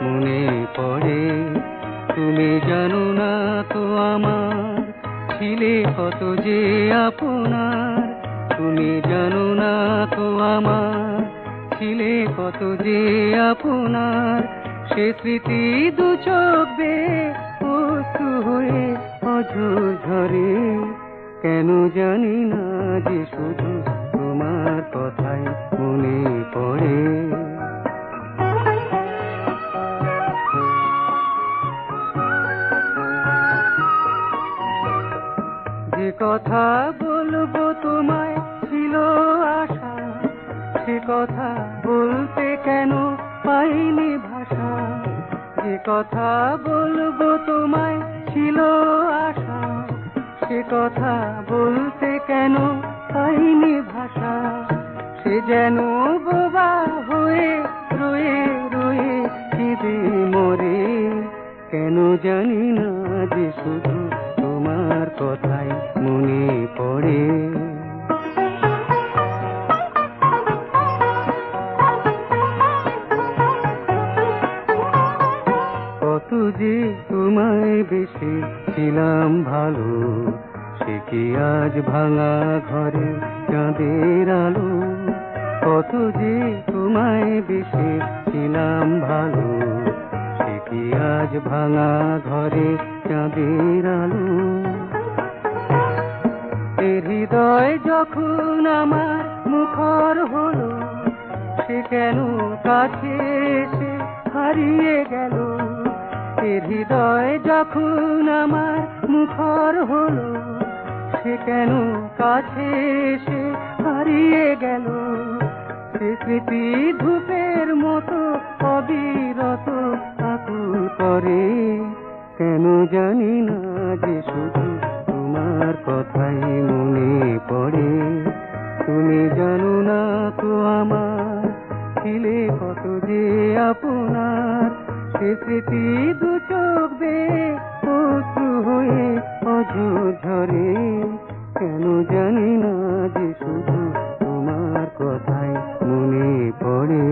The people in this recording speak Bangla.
মনে পড়ে। তুমি জানো না তো আমার ছিলে কত যে আপনার। তুমি জানো না তো আমার ছিলে কত যে আপনার। সে স্মৃতি দু চোখ বেয়ে অশ্রু হয়ে অঝোর ঝরে। কেন জানি না যে শুধু তোমার কথাই মনে পড়ে। যে কথা বলবো তোমায় ছিল আশা, সে কথা বলতে কেন পাইনি ভাষা। যে কথা বলবো তোমায় ছিল আশা, সে কথা বলতে কেন পাইনি ভাষা। সে যেন বোবা হয়ে রয়ে রয়ে কেঁদে মরে। কেন জানি না যে শুধু তোমার কথাই মনে পড়ে। কত যে তোমায় বেশি ছিলাম ভালো, সে কি আজ ভাঙা ঘরে চাঁদের আলো। কত যে তোমায় বেশি ছিলাম ভালো, সে কি আজ ভাঙা ঘরে চাঁদের আলো। এ হৃদয় যখন আমার মুখর হলো, সে কেন কাছে এসে হারিয়ে গেল। এ হৃদয় যখন আমার মুখর হলো, সে কেন কাছে এসে হারিয়ে গেল। সে স্মৃতি ধূপের মতো অবিরত আকুল করে। কেন জানি না যে শুধু তোমার কথাই মনে পড়ে। তুমি জানো না তো আমার ছিলে কত যে আপনার। সে স্মৃতি দু চোখ বেয়ে অশ্রু হয়ে অঝোর ঝরে। কেন জানি না যে শুধু তোমার কথাই মনে পড়ে।